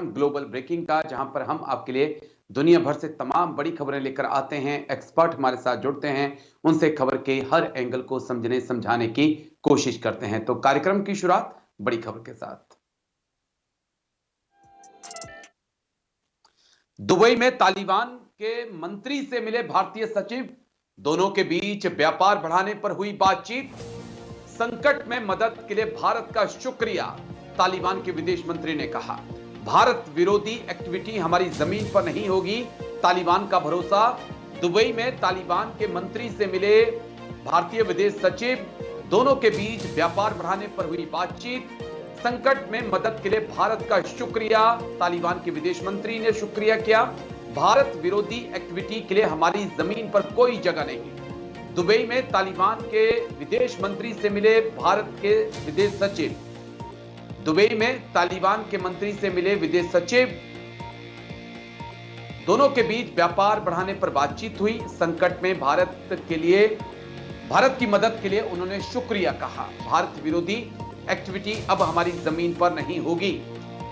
Global breaking का, जहां पर हम आपके लिए दुनिया भर से तमाम बड़ी खबरें लेकर आते हैं। एक्सपर्ट हमारे साथ जुड़ते हैं, उनसे खबर के हर एंगल को समझने समझाने की कोशिश करते हैं। तो कार्यक्रम की शुरुआत बड़ी खबर के साथ। दुबई में तालिबान के मंत्री से मिले भारतीय सचिव, दोनों के बीच व्यापार बढ़ाने पर हुई बातचीत। संकट में मदद के लिए भारत का शुक्रिया, तालिबान के विदेश मंत्री ने कहा। भारत विरोधी एक्टिविटी हमारी जमीन पर नहीं होगी, तालिबान का भरोसा। दुबई में तालिबान के मंत्री से मिले भारतीय विदेश सचिव, दोनों के बीच व्यापार बढ़ाने पर हुई बातचीत। संकट में मदद के लिए भारत का शुक्रिया, तालिबान के विदेश मंत्री ने शुक्रिया किया। भारत विरोधी एक्टिविटी के लिए हमारी जमीन पर कोई जगह नहीं। दुबई में तालिबान के विदेश मंत्री से मिले भारत के विदेश सचिव, दुबई में तालिबान के मंत्री से मिले विदेश सचिव, दोनों के बीच व्यापार बढ़ाने पर बातचीत हुई। संकट में भारत की मदद के लिए उन्होंने शुक्रिया कहा। भारत विरोधी एक्टिविटी अब हमारी जमीन पर नहीं होगी।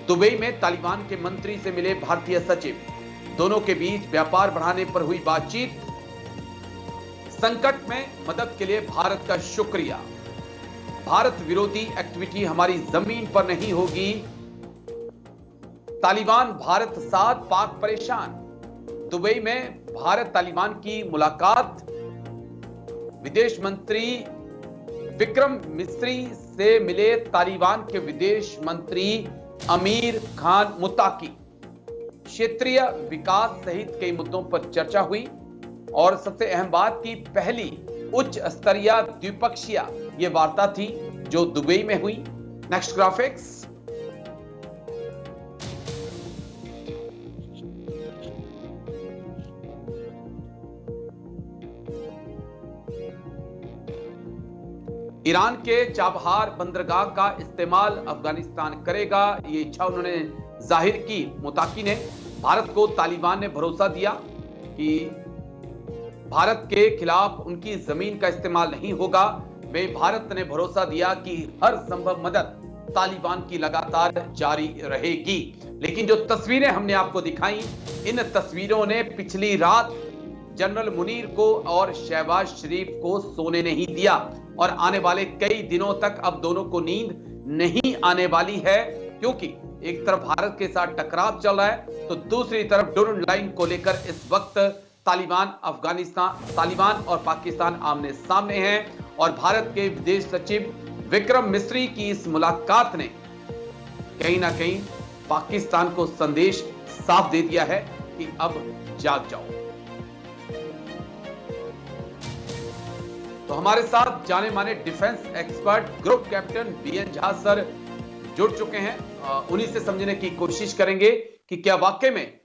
दुबई में तालिबान के मंत्री से मिले भारतीय सचिव, दोनों के बीच व्यापार बढ़ाने पर हुई बातचीत। संकट में मदद के लिए भारत का शुक्रिया। भारत विरोधी एक्टिविटी हमारी जमीन पर नहीं होगी। तालिबान भारत साथ, पाक परेशान। दुबई में भारत तालिबान की मुलाकात। विदेश मंत्री विक्रम मिस्री से मिले तालिबान के विदेश मंत्री अमीर खान मुताकी। क्षेत्रीय विकास सहित कई मुद्दों पर चर्चा हुई और सबसे अहम बात की पहली उच्च स्तरीय द्विपक्षीय यह वार्ता थी जो दुबई में हुई। Next graphics. ईरान के चाबहार बंदरगाह का इस्तेमाल अफगानिस्तान करेगा, ये इच्छा उन्होंने जाहिर की। मुताकी ने भारत को तालिबान ने भरोसा दिया कि भारत के खिलाफ उनकी जमीन का इस्तेमाल नहीं होगा। वे भारत ने भरोसा दिया कि हर संभव मदद तालिबान की लगातार जारी रहेगी। लेकिन जो तस्वीरें हमने आपको दिखाई, इन तस्वीरों ने पिछली रात जनरल मुनीर को और शहबाज शरीफ को सोने नहीं दिया और आने वाले कई दिनों तक अब दोनों को नींद नहीं आने वाली है, क्योंकि एक तरफ भारत के साथ टकराव चल रहा है तो दूसरी तरफ डुरंड लाइन को लेकर इस वक्त तालिबान और पाकिस्तान आमने सामने हैं। और भारत के विदेश सचिव विक्रम मिस्री की इस मुलाकात ने कहीं ना कहीं पाकिस्तान को संदेश साफ दे दिया है कि अब जाग जाओ। तो हमारे साथ जाने माने defence expert group captain BN Jha sir जुड़ चुके हैं। उन्हीं से समझने की कोशिश करेंगे कि क्या वाकई में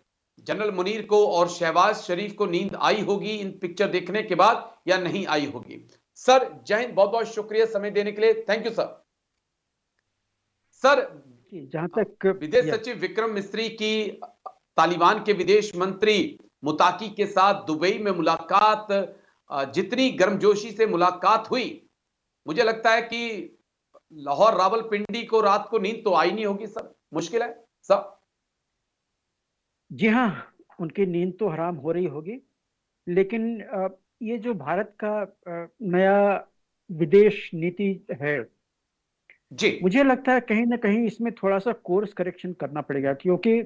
जनरल मुनीर को और शहबाज शरीफ को नींद आई होगी इन पिक्चर देखने के बाद या नहीं आई होगी। सर जय हिंद, बहुत बहुत शुक्रिया समय देने के लिए। Thank you sir. सर जहां तक विदेश सचिव विक्रम मिस्री की तालिबान के विदेश मंत्री मुताकी के साथ दुबई में मुलाकात, जितनी गर्मजोशी से मुलाकात हुई, मुझे लगता है कि लाहौर रावलपिंडी को रात को नींद तो आई नहीं होगी सर, मुश्किल है सर। जी हाँ, उनकी नींद तो हराम हो रही होगी, लेकिन ये जो भारत का नया विदेश नीति है जी, मुझे लगता है कहीं ना कहीं इसमें थोड़ा सा कोर्स करेक्शन करना पड़ेगा। क्योंकि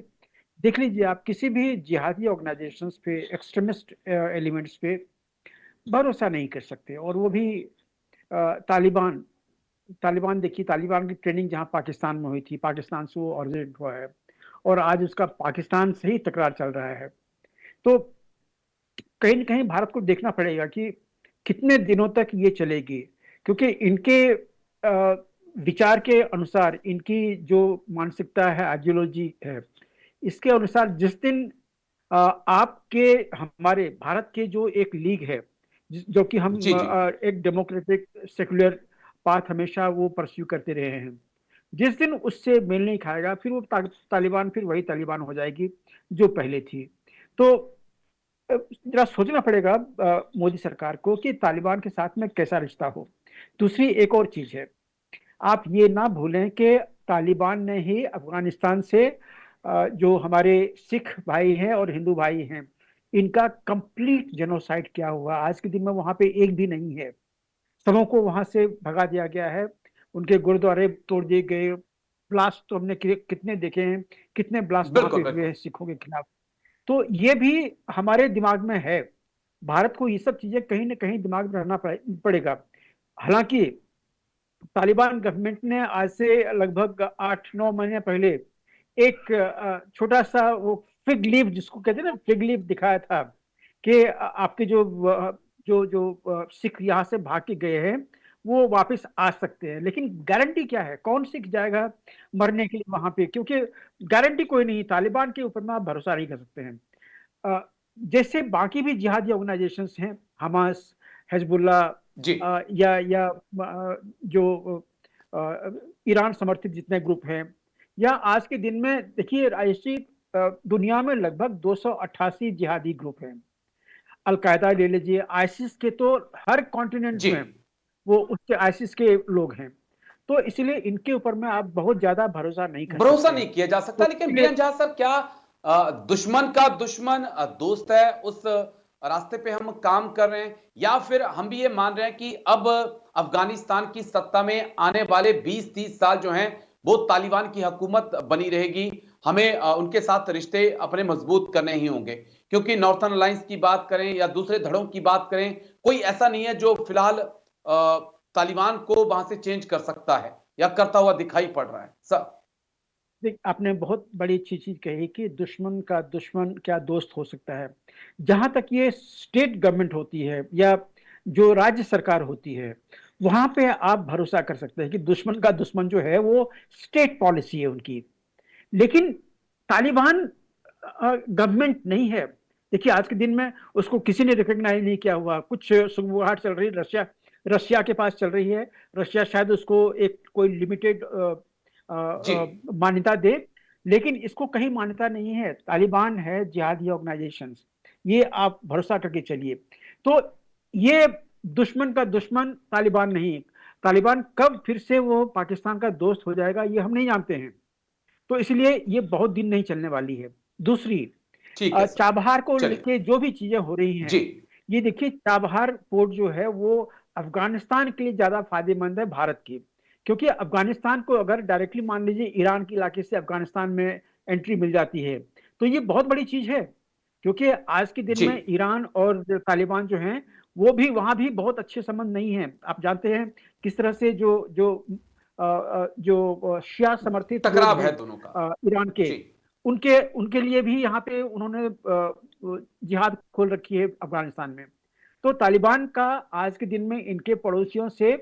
देख लीजिए, आप किसी भी जिहादी ऑर्गेनाइजेशंस पे, एक्सट्रीमिस्ट एलिमेंट्स पे भरोसा नहीं कर सकते। और वो भी तालिबान देखिए, तालिबान की ट्रेनिंग जहां पाकिस्तान में हुई थी, पाकिस्तान से वो ऑरिजिनेट हुआ है और आज उसका पाकिस्तान से ही तकरार चल रहा है। तो कहीं न कहीं भारत को देखना पड़ेगा कि कितने दिनों तक ये चलेगी, क्योंकि इनके विचार के अनुसार, इनकी जो मानसिकता है, आइडियोलॉजी है, इसके अनुसार जिस दिन आपके हमारे भारत के जो एक लीग है, जो कि हम जी, जी, एक डेमोक्रेटिक सेकुलर पाथ हमेशा वो परस्यू करते रहे हैं, जिस दिन उससे मेल नहीं खाएगा फिर वो तालिबान फिर वही तालिबान हो जाएगी जो पहले थी। तो जरा सोचना पड़ेगा मोदी सरकार को कि तालिबान के साथ में कैसा रिश्ता हो। दूसरी एक और चीज है, आप ये ना भूलें कि तालिबान ने ही अफगानिस्तान से जो हमारे सिख भाई हैं और हिंदू भाई हैं, इनका कंप्लीट जेनोसाइड क्या हुआ। आज के दिन में वहां पे एक भी नहीं है, सबों को वहां से भगा दिया गया है, उनके गुरुद्वारे तोड़ दिए गए। ब्लास्ट तो हमने कितने देखे हैं, कितने ब्लास्ट वहां पे बिल्कुल हुए बिल्कुल। हैं सिखों के खिलाफ। तो ये भी हमारे दिमाग में है। भारत को ये सब चीजें कहीं ना कहीं दिमाग में रखना पड़ेगा। हालांकि तालिबान गवर्नमेंट ने आज से लगभग 8-9 महीने पहले एक छोटा सा वो फिग लीव, जिसको कहते हैं ना, फिग लीव दिखाया था कि आपके जो सिख यहाँ से भाग के गए हैं वो वापस आ सकते हैं। लेकिन गारंटी क्या है, कौन सिख जाएगा मरने के लिए वहां पे? क्योंकि गारंटी कोई नहीं, तालिबान के ऊपर में आप भरोसा नहीं कर सकते हैं। अ, जैसे बाकी भी जिहादी ऑर्गेनाइजेशंस हैं, हमास, हिजबुल्लाह, जी या जो ईरान समर्थित जितने ग्रुप हैं, या आज के दिन में देखिए राजेश जी, दुनिया में लगभग 288 जिहादी ग्रुप हैं। अलकायदा ले लीजिए, आईसिस के तो हर कॉन्टिनेंट जी। में वो उसके आईसिस के लोग हैं। तो इसलिए इनके ऊपर में आप बहुत ज्यादा भरोसा नहीं कर भरोसा सकते हैं। नहीं किया जा तो सकता, लेकिन इसलिए बेअन जहां सर, क्या दुश्मन का दुश्मन दोस्त है, उस रास्ते पे हम काम कर रहे हैं, या फिर हम भी ये मान रहे हैं कि अब अफगानिस्तान की सत्ता में आने वाले 20-30 साल जो हैं वो तालिबान की हुकूमत बनी रहेगी, हमें उनके साथ रिश्ते अपने मजबूत करने ही होंगे? क्योंकि नॉर्थर्न अलायंस की बात करें या दूसरे धड़ों की बात करें, कोई ऐसा नहीं है जो फिलहाल तालिबान को वहां से चेंज कर सकता है या करता हुआ दिखाई पड़ रहा है सर। देख, आपने बहुत बड़ी अच्छी चीज कही कि दुश्मन का दुश्मन क्या दोस्त हो सकता है। जहां तक ये स्टेट गवर्नमेंट होती है या जो राज्य सरकार होती है, वहां पे आप भरोसा कर सकते हैं कि दुश्मन का दुश्मन जो है वो स्टेट पॉलिसी है उनकी। लेकिन तालिबान गवर्नमेंट नहीं है। देखिए आज के दिन में उसको किसी ने रिकॉग्नाइज नहीं किया हुआ। कुछ सुगबुगाहट चल रही है, रशिया रशिया के पास चल रही है। रशिया शायद उसको एक कोई लिमिटेड जी मान्यता दे, लेकिन इसको कहीं मान्यता नहीं है। तालिबान है जिहादी ऑर्गेनाइजेशन, ये आप भरोसा करके चलिए। तो ये दुश्मन का दुश्मन तालिबान नहीं। तालिबान कब फिर से वो पाकिस्तान का दोस्त हो जाएगा ये हम नहीं जानते हैं। तो इसलिए ये बहुत दिन नहीं चलने वाली है। दूसरी, ठीक है सर। चाबहार को चलिए। लेके जो भी चीजें हो रही हैं, जी ये देखिए चाबहार पोर्ट जो है वो अफगानिस्तान के लिए ज्यादा फायदेमंद है भारत की। क्योंकि अफगानिस्तान को अगर डायरेक्टली मान लीजिए ईरान के इलाके से अफगानिस्तान में एंट्री मिल जाती है तो ये बहुत बड़ी चीज है। क्योंकि आज के दिन जी में ईरान और जो तालिबान जो हैं वो भी वहां भी बहुत अच्छे संबंध नहीं है। आप जानते हैं किस तरह से जो जो जो शिया समर्थित लोग टकराव हैं है दोनों का। ईरान के, जी उनके उनके लिए भी यहाँ पे उन्होंने जिहाद खोल रखी है अफगानिस्तान में। तो तालिबान का आज के दिन में इनके पड़ोसियों से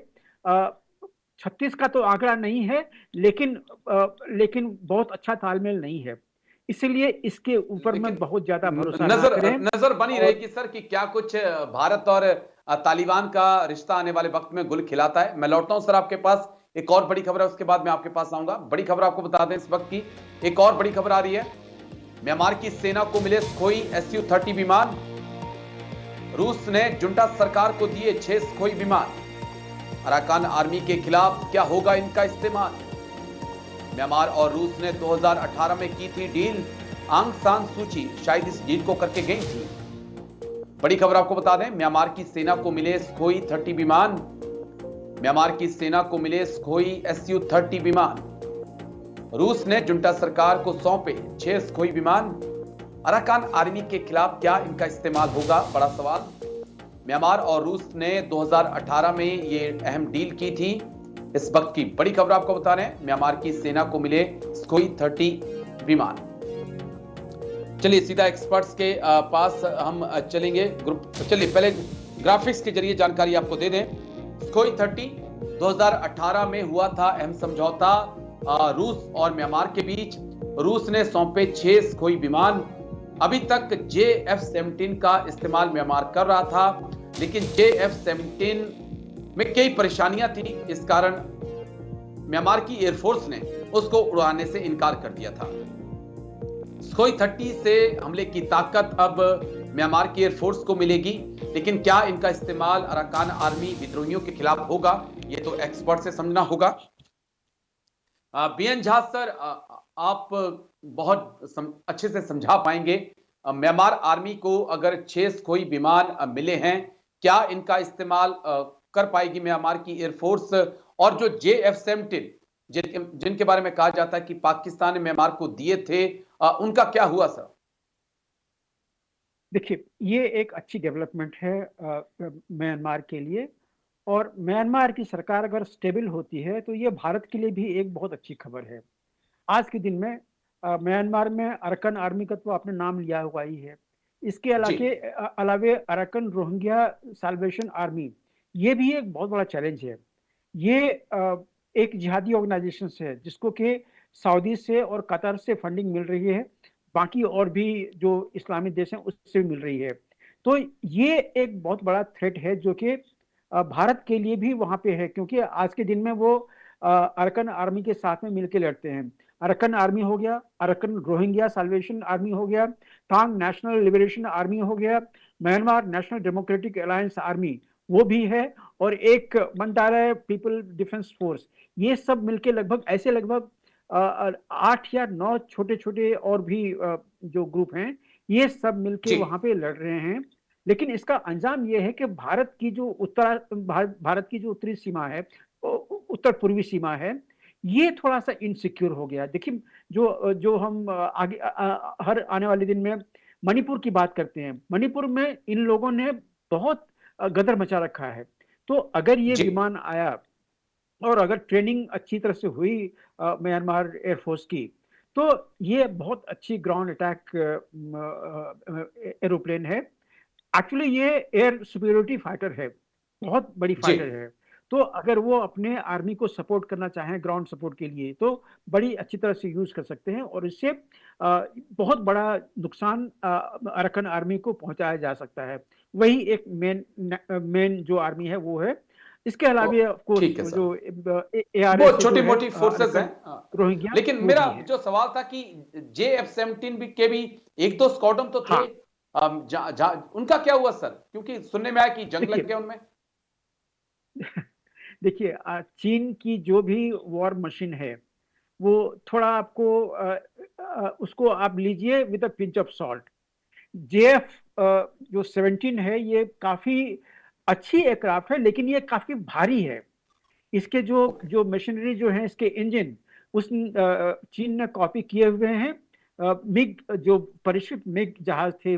36 का तो आंकड़ा नहीं है, लेकिन बहुत अच्छा तालमेल नहीं है। इसलिए इसके ऊपर में लेकिन बहुत ज्यादा भरोसा ना नजर करें। नजर बनी और रहेगी सर कि क्या कुछ भारत और तालिबान का रिश्ता आने वाले वक्त में गुल खिलाता है। मैं लौटता हूं सर आपके पास, एक और बड़ी खबर है उसके बाद मैं आपके पास आऊंगा। बड़ी खबर आपको बता दें इस वक्त की, एक और बड़ी खबर आ रही है। म्यांमार की सेना को मिले सुखोई Su-30 विमान। रूस ने जुंटा सरकार को दिए 6 सुखोई विमान। अराकान आर्मी के खिलाफ क्या होगा इनका इस्तेमाल? म्यांमार और रूस ने 2018 में की थी डील। आंग सान सूची शायद इस डील को करके गई थी। बड़ी खबर आपको बता दें, म्यांमार की सेना को मिले सुखोई 30 विमान। म्यांमार की सेना को मिले सुखोई Su-30 विमान। रूस ने जुंटा सरकार को सौंपे 6 सुखोई विमान। अराकान आर्मी के खिलाफ क्या इनका इस्तेमाल होगा, बड़ा सवाल। म्यांमार और रूस ने 2018 में ये अहम डील की थी। इस वक्त की बड़ी खबर आपको बता रहे हैं, म्यांमार की सेना को मिले सुखोई 30 विमान। चलिए सीधा एक्सपर्ट्स के पास हम चलेंगे। ग्रुप चलिए पहले ग्राफिक्स के जरिए जानकारी आपको दे दें। सुखोई 30 2018 में हुआ था अहम समझौता रूस और म्यांमार के बीच। रूस ने सौंपे 6 सुखोई विमान। अभी तक JF-17 का इस्तेमाल म्यांमार कर रहा था, लेकिन JF-17 में कई परेशानियां थी। इस कारण म्यांमार की एयरफोर्स ने उसको उड़ाने से इनकार कर दिया था। सुखोई 30 से हमले की ताकत अब म्यांमार की एयरफोर्स को मिलेगी, लेकिन क्या इनका इस्तेमाल अराकान आर्मी विद्रोहियों के खिलाफ होगा, ये तो एक्सपर्ट से समझना होगा। बीएन झा सर, आप अच्छे से समझा पाएंगे। म्यांमार आर्मी को अगर 6 खोई विमान मिले हैं, क्या इनका इस्तेमाल कर पाएगी म्यांमार की एयरफोर्स? और जो JF-17 जिनके बारे में कहा जाता है कि पाकिस्तान ने म्यांमार को दिए थे, उनका क्या हुआ सर? देखिए, ये एक अच्छी डेवलपमेंट है म्यांमार के लिए। और म्यांमार की सरकार अगर स्टेबल होती है तो ये भारत के लिए भी एक बहुत अच्छी खबर है। आज के दिन में म्यांमार में अरकन आर्मी का तो आपने नाम लिया हुआ ही है। इसके जी, अलावे अरकन रोहिंग्या साल्वेशन आर्मी, ये भी एक बहुत बड़ा चैलेंज है। ये एक जिहादी ऑर्गेनाइजेशन है जिसको कि सऊदी से और कतर से फंडिंग मिल रही है, बाकी और भी जो इस्लामी देश हैं उससे भी मिल रही है। तो ये एक बहुत बड़ा थ्रेट है जो कि भारत के लिए भी वहां पे है, क्योंकि आज के दिन में वो अरकन आर्मी के साथ में मिलकर लड़ते हैं। अरकन आर्मी हो गया, अरकन रोहिंग्या साल्वेशन आर्मी हो गया, टांग नेशनल लिबरेशन आर्मी हो गया, Myanmar national democratic alliance army वो भी है, और एक बनता है पीपल डिफेंस फोर्स। ये सब मिलके लगभग 8 या 9 छोटे छोटे और भी जो ग्रुप हैं, ये सब मिलके जी, वहां पे लड़ रहे हैं। लेकिन इसका अंजाम ये है कि भारत की जो उत्तरी सीमा है, उत्तर पूर्वी सीमा है, ये थोड़ा सा इनसिक्योर हो गया। देखिए, जो जो हम हर आने वाले दिन में मणिपुर की बात करते हैं, मणिपुर में इन लोगों ने बहुत गदर मचा रखा है। तो अगर ये जी, विमान आया और अगर ट्रेनिंग अच्छी तरह से हुई म्यांमार एयरफोर्स की, तो ये बहुत अच्छी ग्राउंड अटैक एरोप्लेन है। एक्चुअली ये एयर सुपीरियोरिटी फाइटर है, बहुत बड़ी जी। फाइटर है। तो अगर वो अपने आर्मी को सपोर्ट करना चाहें ग्राउंड सपोर्ट के लिए, तो बड़ी अच्छी तरह से यूज कर सकते हैं, और इससे बहुत बड़ा नुकसान अरकन आर्मी को पहुंचाया जा सकता है। वही एक मेन जो आर्मी है वो है। इसके तो अलावा ऑफ कोर्स ठीक है सर। जो वो ARS जो छोटी है मोटी फोर्सेस हैं। अरकन रोहिंग्या, लेकिन वो मेरा भी है। जो सवाल था कि JF-17 के भी एक दो स्क्वाड्रन तो थे, हाँ, उनका क्या हुआ सर? क्योंकि सुनने में आया कि जंग लग देखिए गया उनमें। देखिए, चीन की जो भी वॉर मशीन है वो थोड़ा आपको उसको आप लीजिए with a pinch of salt. JF जो 17 है ये काफी अच्छी एयरक्राफ्ट है, लेकिन ये काफी भारी है। इसके जो ओके, जो मशीनरी जो है, इसके इंजन, उस चीन ने कॉपी किए हुए हैं। मिग जो परिष्कृत मिग जहाज थे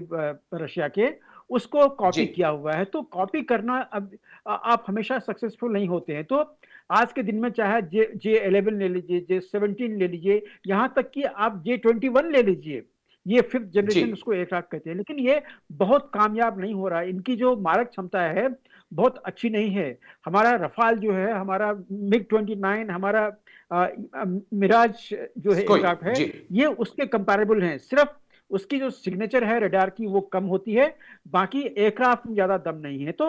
रशिया के, उसको जी, कॉपी किया हुआ है। तो कॉपी करना, अब आप हमेशा सक्सेसफुल नहीं होते हैं। तो आज के दिन में चाहे J11 ले लीजिए, J17 ले लीजिए, यहाँ तक कि आप J21 ले लीजिए, ये 5th जी, जनरेशन उसको एयरक्राफ्ट कहते हैं, लेकिन ये बहुत कामयाब नहीं हो रहा है। इनकी जो मारक क्षमता है बहुत अच्छी नहीं है। हमारा रफाल जो है, हमारा MiG-29, हमारा मिराज जो है कोई, एयरक्राफ्ट है, जी, ये उसके कंपैरेबल हैं। सिर्फ उसकी जो सिग्नेचर है रडार की वो कम होती है, बाकी एयरक्राफ्ट में ज्यादा दम नहीं है। तो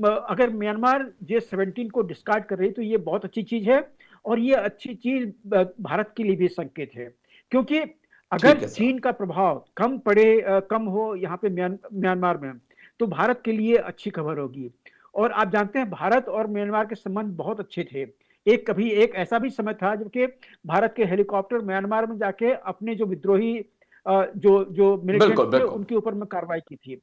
अगर म्यांमार J17 को डिस्कार्ड कर रही है तो ये बहुत अच्छी चीज है, और ये अच्छी चीज भारत के लिए भी संकेत है। क्योंकि अगर ठीक है सर। चीन का प्रभाव कम हो यहाँ पे म्यांमार में, तो भारत के लिए अच्छी खबर होगी। और आप जानते हैं भारत और म्यांमार के संबंध बहुत अच्छे थे। कभी एक ऐसा भी समय था जबकि भारत के हेलीकॉप्टर म्यांमार में जाके अपने जो विद्रोही जो जो मिलिटेंट्स बिल्कुल, थे बिल्कुल। उनके ऊपर में कार्रवाई की थी।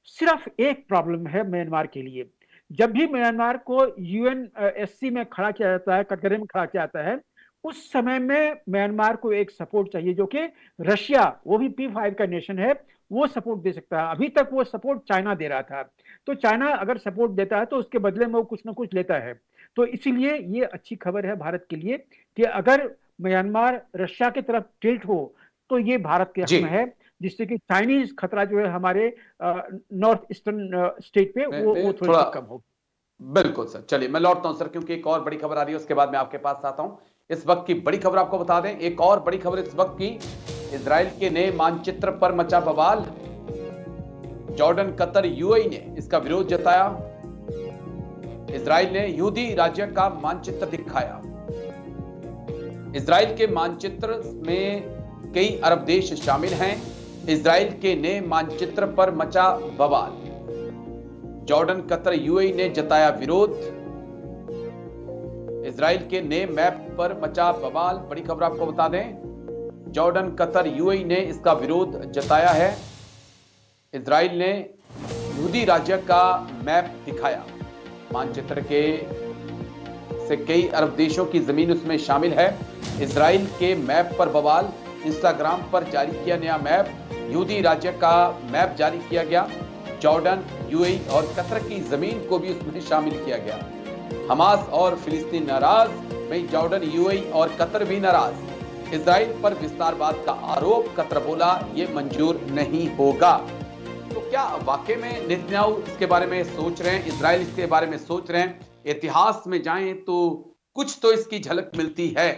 सिर्फ एक प्रॉब्लम है म्यांमार के लिए, जब भी म्यांमार को UNSC में खड़ा किया जाता है, कटघरे में खड़ा किया जाता है, उस समय में म्यांमार को एक सपोर्ट चाहिए जो कि रशिया, वो भी P5 का नेशन है, वो सपोर्ट दे सकता है। अभी तक वो सपोर्ट चाइना दे रहा था। तो चाइना अगर सपोर्ट देता है तो उसके बदले में वो कुछ ना कुछ लेता है। तो इसीलिए ये अच्छी खबर है भारत के लिए कि अगर म्यांमार रशिया की तरफ टिल्ट हो तो ये भारत के हक जी, में है, जिससे कि चाइनीज खतरा जो है हमारे नॉर्थ ईस्टर्न स्टेट पे वो थोड़ी थोड़ा सी कम हो। बिल्कुल सर। चलिए मैं लौटता हूं सर, क्योंकि एक और बड़ी खबर आ रही है, उसके बाद मैं आपके पास आता हूं। इस वक्त की बड़ी खबर आपको बता दें, एक और बड़ी खबर इस वक्त की, इजराइल के नए मानचित्र पर मचा बवाल। जॉर्डन, कतर, UAE ने इसका विरोध जताया। इजराइल ने यहूदी राज्य का मानचित्र दिखाया। इजराइल के मानचित्र में कई अरब देश शामिल हैं। इजराइल के नए मानचित्र पर मचा बवाल। जॉर्डन, कतर, UAE ने जताया विरोध। इजराइल के नए मैप पर मचा बवाल। बड़ी खबर आपको बता दें, जॉर्डन, कतर, यूएई ने इसका विरोध जताया है। इजराइल ने यहूदी राज्य का मैप दिखाया, मानचित्र के से कई अरब देशों की जमीन उसमें शामिल है। इजराइल के मैप पर बवाल, इंस्टाग्राम पर जारी किया नया मैप, यहूदी राज्य का मैप जारी किया गया। जॉर्डन, यूएई और कतर की जमीन को भी उसमें शामिल किया गया। हमास और फिलिस्तीन नाराज, वहीं जॉर्डन, यूएई और कतर भी नाराज। इजराइल पर विस्तारवाद का आरोप, कतर बोला यह मंजूर नहीं होगा। तो क्या वाकई में नेतन्याहू इसके बारे में सोच रहे हैं, इजराइल इसके बारे में सोच रहे हैं? इतिहास में जाएं तो कुछ तो इसकी झलक मिलती है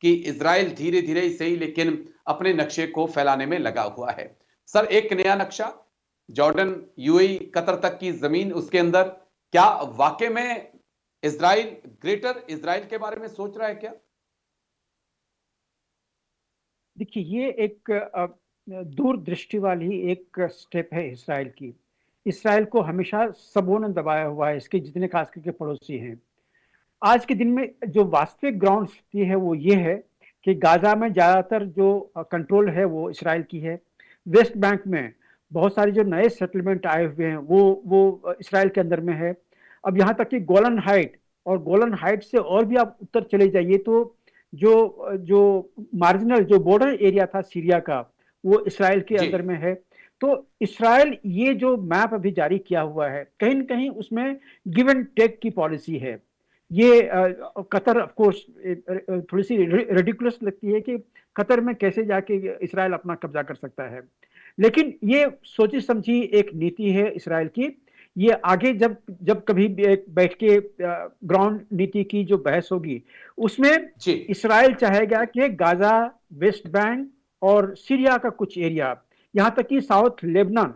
कि इजराइल धीरे धीरे ही सही लेकिन अपने नक्शे को फैलाने में लगा हुआ है। सर, एक नया नक्शा, जॉर्डन, यूएई, कतर तक की जमीन उसके अंदर, क्या वाकई में इजराइल ग्रेटर इजराइल के बारे में सोच रहा है क्या? देखिए, ये एक दूरदृष्टि वाली एक स्टेप है इसराइल की। इसराइल को हमेशा सबों ने दबाया हुआ है, इसके जितने खास करके पड़ोसी हैं। आज के दिन में जो वास्तविक ग्राउंड स्थिति है वो ये है कि गाजा में ज्यादातर जो कंट्रोल है वो इसराइल की है। वेस्ट बैंक में बहुत सारे जो नए सेटलमेंट आए हुए हैं वो इसराइल के अंदर में है। अब यहाँ तक कि गोलन हाइट, और गोलन हाइट से और भी आप उत्तर चले जाइए तो जो जो मार्जिनल जो बॉर्डर एरिया था सीरिया का, वो इसराइल के जी, अंदर में है। तो इसराइल ये जो मैप अभी जारी किया हुआ है, कहीं न कहीं उसमें गिव एंड टेक की पॉलिसी है। ये कतर ऑफ कोर्स थोड़ी सी रेडिकुलस लगती है कि कतर में कैसे जाके इसराइल अपना कब्जा कर सकता है, लेकिन ये सोची समझी एक नीति है इसराइल की। ये आगे जब जब कभी भी एक बैठ के ग्राउंड नीति की जो बहस होगी उसमें जी, इसराइल चाहेगा कि गाजा, वेस्ट बैंक और सीरिया का कुछ एरिया, यहाँ तक कि साउथ लेबनान,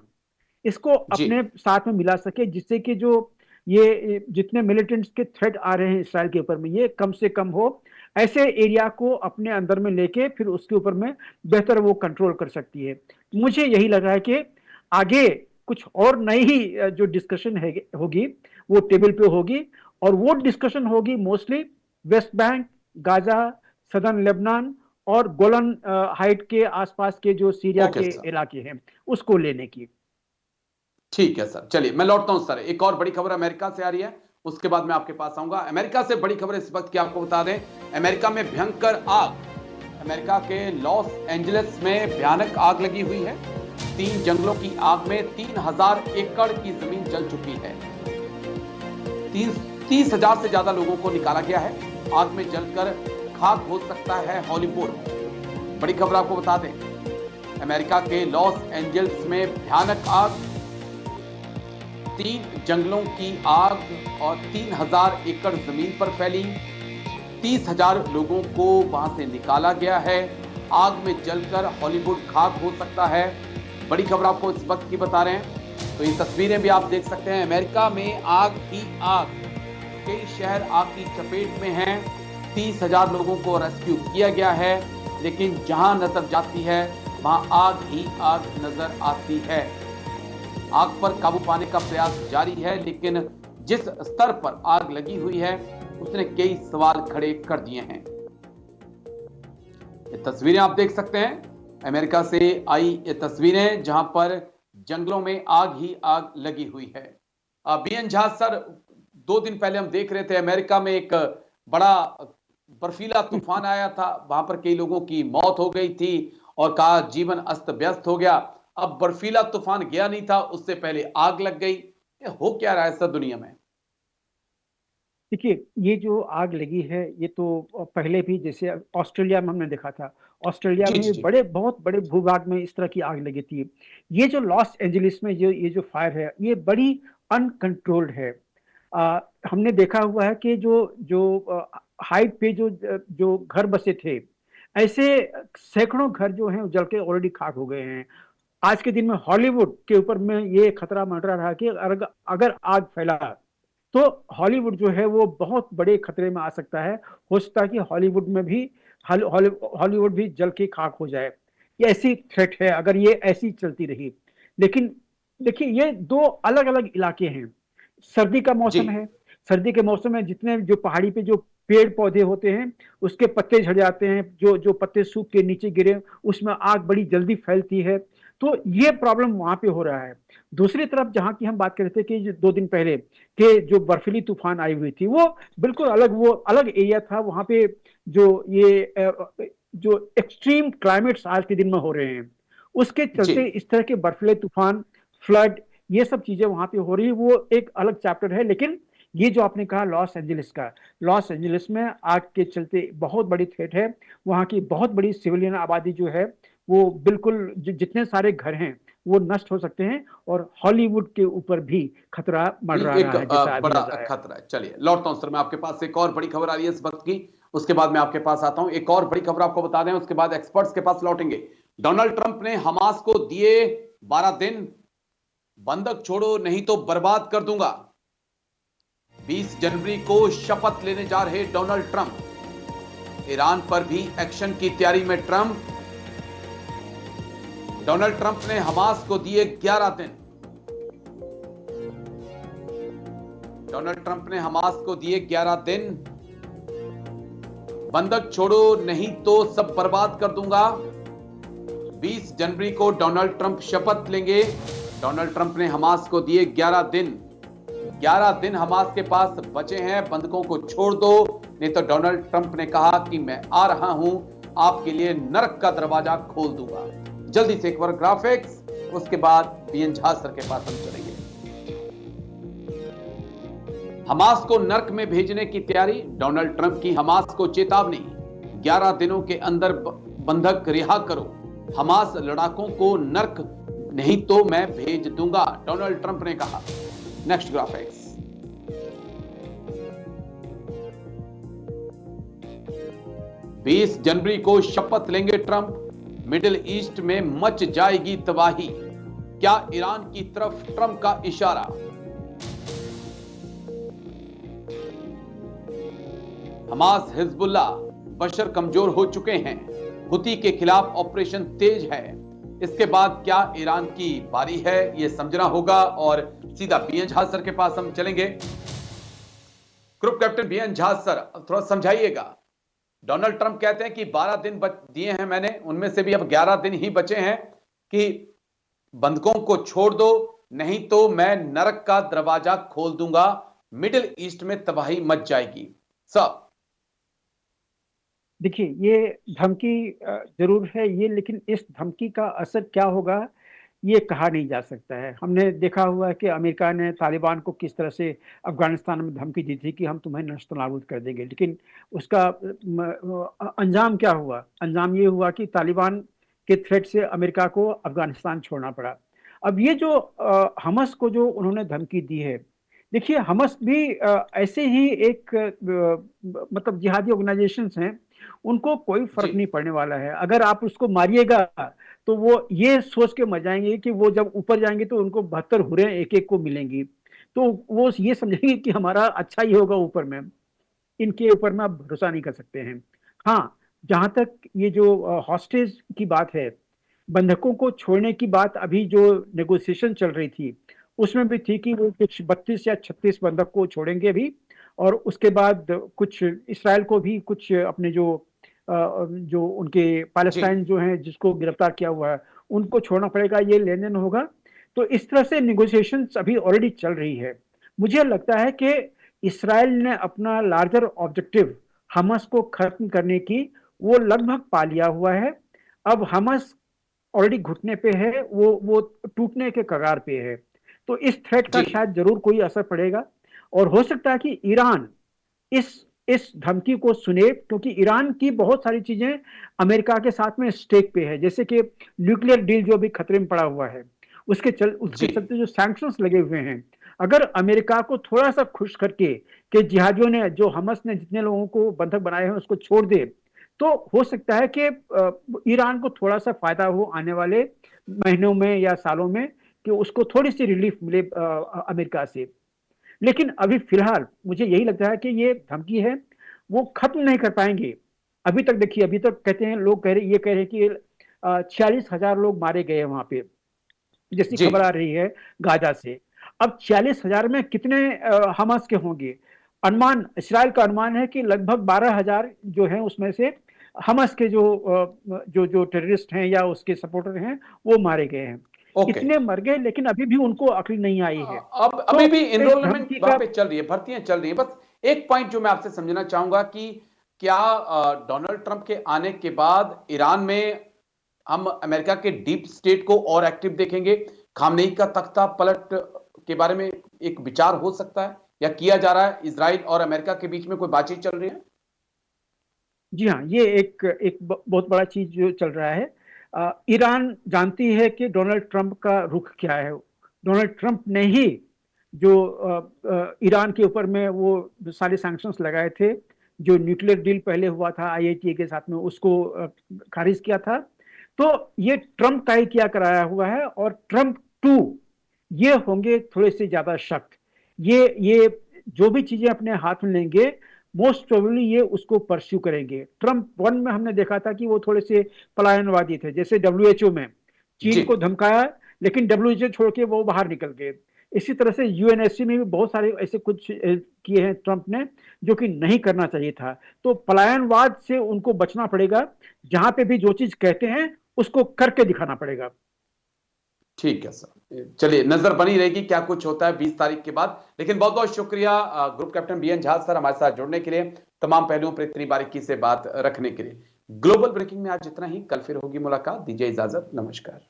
इसको जी, अपने साथ में मिला सके, जिससे कि जो ये जितने मिलिटेंट्स के थ्रेट आ रहे हैं इसराइल के ऊपर में ये कम से कम हो। ऐसे एरिया को अपने अंदर में लेके फिर उसके ऊपर में बेहतर वो कंट्रोल कर सकती है। मुझे यही लग रहा है कि आगे कुछ और नई जो डिस्कशन है होगी वो टेबल पे होगी, और वो डिस्कशन होगी mostly West Bank, Gaza, southern Lebanon और गोलन हाइट के आसपास के जो सीरिया ओके के सर, इलाके हैं उसको लेने की। ठीक है सर। चलिए मैं लौटता हूं सर, एक और बड़ी खबर अमेरिका से आ रही है, उसके बाद मैं आपके पास आऊंगा। अमेरिका से बड़ी खबर इस वक्त की आपको बता दें, अमेरिका में भयंकर आग, अमेरिका के लॉस एंजलिस में भयानक आग लगी हुई है। 3 जंगलों की आग में 3000 एकड़ की जमीन जल चुकी है। 30,000 से ज्यादा लोगों को निकाला गया है। आग में जलकर खाक हो सकता है हॉलीवुड। बड़ी खबर आपको बता दें, अमेरिका के लॉस एंजल्स में भयानक आग, 3 जंगलों की आग और 3000 एकड़ जमीन पर फैली। 30,000 लोगों को वहां से निकाला गया है। आग में जलकर हॉलीवुड खाक हो सकता है। बड़ी खबर आपको इस वक्त की बता रहे हैं। तो ये तस्वीरें भी आप देख सकते हैं, अमेरिका में आग ही आग, कई शहर आग की चपेट में हैं। 30,000 लोगों को रेस्क्यू किया गया है, लेकिन जहां नजर जाती है वहां आग ही आग नजर आती है। आग पर काबू पाने का प्रयास जारी है, लेकिन जिस स्तर पर आग लगी हुई है उसने कई सवाल खड़े कर दिए हैं। ये तस्वीरें आप देख सकते हैं, अमेरिका से आई ये तस्वीरें जहां पर जंगलों में आग ही आग लगी हुई है। बीएन झा सर, 2 दिन पहले हम देख रहे थे अमेरिका में एक बड़ा बर्फीला तूफान आया था, वहां पर कई लोगों की मौत हो गई थी और कहा जीवन अस्त व्यस्त हो गया। अब बर्फीला तूफान गया नहीं था, उससे पहले आग लग गई। ये हो क्या रहा है सर दुनिया में? देखिए, ये जो आग लगी है ये तो पहले भी जैसे ऑस्ट्रेलिया में हमने देखा था। ऑस्ट्रेलिया जी, जी, में जी, बड़े बहुत बड़े भूभाग में इस तरह की आग लगी थी। ये जो लॉस एंजलिस में जो ये जो फायर है ये बड़ी अनकंट्रोल्ड है। हमने देखा हुआ है कि जो जो हाइट पे जो घर बसे थे, ऐसे सैकड़ों घर जो हैं जल के ऑलरेडी खाक हो गए हैं। आज के दिन में हॉलीवुड के ऊपर में ये खतरा मंडरा रहा कि अगर अगर आग फैला तो हॉलीवुड जो है वो बहुत बड़े खतरे में आ सकता है। हो सकता है कि हॉलीवुड में भी हॉलीवुड भी जल के खाक हो जाए। ये ऐसी थ्रेट है अगर ये ऐसी चलती रही। लेकिन देखिए, ये दो अलग अलग इलाके हैं। सर्दी का जी, मौसम है। सर्दी के मौसम में जितने जो पहाड़ी पे जो पेड़ पौधे होते हैं, उसके पत्ते झड़ जाते हैं, जो जो पत्ते सूख के नीचे गिरे उसमें आग बड़ी जल्दी फैलती है। तो ये प्रॉब्लम वहां पे हो रहा है। दूसरी तरफ जहां की हम बात कर रहे थे कि 2 दिन पहले के जो बर्फीली तूफान आई हुई थी, वो बिल्कुल अलग, वो अलग एरिया था वहां पे। जो ये जो एक्सट्रीम क्लाइमेट्स आज के दिन में हो रहे हैं, उसके जी। चलते इस तरह के बर्फीले तूफान, फ्लड, ये सब चीजें वहां पे हो रही है, वो एक अलग चैप्टर है। लेकिन ये जो आपने कहा लॉस एंजलिस का, लॉस एंजलिस में आग के चलते बहुत बड़ी थ्रेट है। वहां की बहुत बड़ी सिविलियन आबादी जो है, वो बिल्कुल जितने सारे घर हैं वो नष्ट हो सकते हैं, और हॉलीवुड के ऊपर भी खतरा भी मंडरा एक रहा है, जैसा अभी बड़ा नजर आया। खतरा है। चलिए लौटता हूं सर, मैं आपके पास एक और बड़ी खबर आ रही है इस वक्त की, उसके बाद मैं आपके पास आता हूं। एक और बड़ी खबर आपको बता दें, उसके बाद एक्सपर्ट्स के पास लौटेंगे। डोनाल्ड ट्रंप ने हमास को दिए 12 दिन, बंधक छोड़ो नहीं तो बर्बाद कर दूंगा। 20 जनवरी को शपथ लेने जा रहे डोनाल्ड ट्रंप। ईरान पर भी एक्शन की तैयारी में ट्रंप। डोनाल्ड ट्रंप ने हमास को दिए 11 दिन। डोनाल्ड ट्रंप ने हमास को दिए 11 दिन, बंधक छोड़ो नहीं तो सब बर्बाद कर दूंगा। 20 जनवरी को डोनाल्ड ट्रंप शपथ लेंगे। डोनाल्ड ट्रंप ने हमास को दिए 11 दिन। 11 दिन हमास के पास बचे हैं, बंधकों को छोड़ दो, नहीं तो डोनाल्ड ट्रंप ने कहा कि मैं आ रहा हूं, आपके लिए नरक का दरवाजा खोल दूंगा। जल्दी से एक बार ग्राफिक्स, उसके बाद बीएन झा सर के पास हम चलेंगे। हमास को नर्क में भेजने की तैयारी, डोनाल्ड ट्रंप की हमास को चेतावनी। 11 दिनों के अंदर बंधक रिहा करो, हमास लड़ाकों को नर्क नहीं तो मैं भेज दूंगा, डोनाल्ड ट्रंप ने कहा। Next graphics. बीस जनवरी को शपथ लेंगे ट्रंप। मिडिल ईस्ट में मच जाएगी तबाही, क्या ईरान की तरफ ट्रंप का इशारा। हमास हिजबुल्लाह बशर कमजोर हो चुके हैं, हुती के खिलाफ ऑपरेशन तेज है। इसके बाद क्या ईरान की बारी है, यह समझना होगा। और सीधा बीएन झा सर के पास हम चलेंगे। Group captain BN Jha sir, थोड़ा समझाइएगा। डोनाल्ड ट्रंप कहते हैं कि 12 दिन दिए हैं मैंने, उनमें से भी अब 11 दिन ही बचे हैं, कि बंधकों को छोड़ दो नहीं तो मैं नरक का दरवाजा खोल दूंगा, मिडिल ईस्ट में तबाही मच जाएगी। सब देखिए, ये धमकी जरूर है ये, लेकिन इस धमकी का असर क्या होगा ये कहा नहीं जा सकता है। हमने देखा हुआ है कि अमेरिका ने तालिबान को किस तरह से अफगानिस्तान में धमकी दी थी कि हम तुम्हें नस्तनाबूद कर देंगे, लेकिन उसका अंजाम क्या हुआ? अंजाम ये हुआ कि तालिबान के थ्रेट से अमेरिका को अफगानिस्तान छोड़ना पड़ा। अब ये जो हमस को जो उन्होंने धमकी दी है, देखिए हमस भी ऐसे ही एक मतलब जिहादी ऑर्गेनाइजेशंस हैं, उनको कोई जी। फर्क नहीं पड़ने वाला है। अगर आप उसको मारिएगा तो वो ये सोच के मर जाएंगे कि वो जब ऊपर जाएंगे तो उनको 72 हुरें एक एक को मिलेंगी, तो वो ये समझेंगे कि हमारा अच्छा ही होगा ऊपर में। इनके ऊपर में आप भरोसा नहीं कर सकते हैं। हाँ, जहां तक ये जो हॉस्टेज की बात है, बंधकों को छोड़ने की बात, अभी जो नेगोशिएशन चल रही थी उसमें भी थी कि वो कुछ 32 या 36 बंधक को छोड़ेंगे अभी, और उसके बाद कुछ इसराइल को भी कुछ अपने जो उनके जी। पैलेस्टाइन जो हैं जिसको गिरफ्तार किया हुआ है उनको छोड़ना पड़ेगा, ये लेन देन होगा। तो इस तरह से निगोशिएशंस अभी ऑलरेडी चल रही है। मुझे लगता है कि इसराइल ने अपना लार्जर ऑब्जेक्टिव, हमास को खत्म करने की, वो लगभग पा लिया हुआ है। अब हमास ऑलरेडी घुटने पे है, वो टूटने के कगार पे है। तो इस थ्रेट का जी। शायद जरूर कोई असर पड़ेगा, और हो सकता है कि ईरान इस धमकी को सुने, क्योंकि ईरान की बहुत सारी चीजें अमेरिका के साथ में स्टेक पे है, जैसे कि न्यूक्लियर डील जो अभी खतरे में पड़ा हुआ है, उसके जी। चलते जो सैंक्शंस लगे हुए हैं, अगर अमेरिका को थोड़ा सा खुश करके कि जिहादियों ने, जो हमस ने जितने लोगों को बंधक बनाए हैं उसको छोड़ दे, तो हो सकता है कि ईरान को थोड़ा सा फायदा हो आने वाले महीनों में या सालों में, कि उसको थोड़ी सी रिलीफ मिले अमेरिका से। लेकिन अभी फिलहाल मुझे यही लगता है कि ये धमकी है, वो खत्म नहीं कर पाएंगे। अभी तक देखिए, अभी तक कहते हैं लोग, कह रहे हैं कि 46,000 लोग मारे गए हैं वहां पे, जैसी जी। खबर आ रही है गाजा से। अब 46,000 में कितने हमास के होंगे? अनुमान, इसराइल का अनुमान है कि लगभग 12,000 जो है उसमें से हमास के जो जो टेररिस्ट हैं या उसके सपोर्टर हैं वो मारे गए हैं। ओके। इतने मर गए, लेकिन अभी भी उनको अक्ल नहीं आई है। अब तो अभी भी इस इनरोलमेंट धमकी वहां का, पे चल रही है, भर्तियां चल रही है। बस एक पॉइंट जो मैं आपसे समझना चाहूंगा कि क्या डोनाल्ड ट्रंप के आने के बाद ईरान में हम अमेरिका के डीप स्टेट को और एक्टिव देखेंगे? खामनेई का तख्ता पलट के बारे में एक विचार हो सकता है या किया जा रहा है? इजराइल और अमेरिका के बीच में कोई बातचीत चल रही है? जी हाँ, ये एक बहुत बड़ा चीज जो चल रहा है। ईरान जानती है कि डोनाल्ड ट्रंप का रुख क्या है। डोनाल्ड ट्रंप ने ही जो ईरान के ऊपर में वो सारे सैंक्शंस लगाए थे, जो न्यूक्लियर डील पहले हुआ था आईएटीए के साथ में, उसको खारिज किया था। तो ये ट्रंप का ही किया कराया हुआ है, और ट्रंप टू ये होंगे थोड़े से ज्यादा सख्त। ये जो भी चीजें अपने हाथ में लेंगे, मोस्ट प्रोबेबली ये उसको परस्यू करेंगे। ट्रंप वन में हमने देखा था कि वो थोड़े से पलायनवादी थे, जैसे डब्ल्यूएचओ में जी। चीन को धमकाया, लेकिन डब्ल्यूएचओ छोड़ के वो बाहर निकल गए। इसी तरह से यूएनएससी में भी बहुत सारे ऐसे कुछ किए हैं ट्रंप ने, जो कि नहीं करना चाहिए था। तो पलायनवाद से उनको बचना पड़ेगा। जहां पे भी जो चीज कहते हैं उसको करके दिखाना पड़ेगा। ठीक है सर, चलिए नजर बनी रहेगी क्या कुछ होता है 20 तारीख के बाद। लेकिन बहुत बहुत शुक्रिया group captain BN Jha sir हमारे साथ जुड़ने के लिए, तमाम पहलुओं पर इतनी बारीकी से बात रखने के लिए। ग्लोबल ब्रेकिंग में आज इतना ही, कल फिर होगी मुलाकात। दीजिए इजाजत, नमस्कार।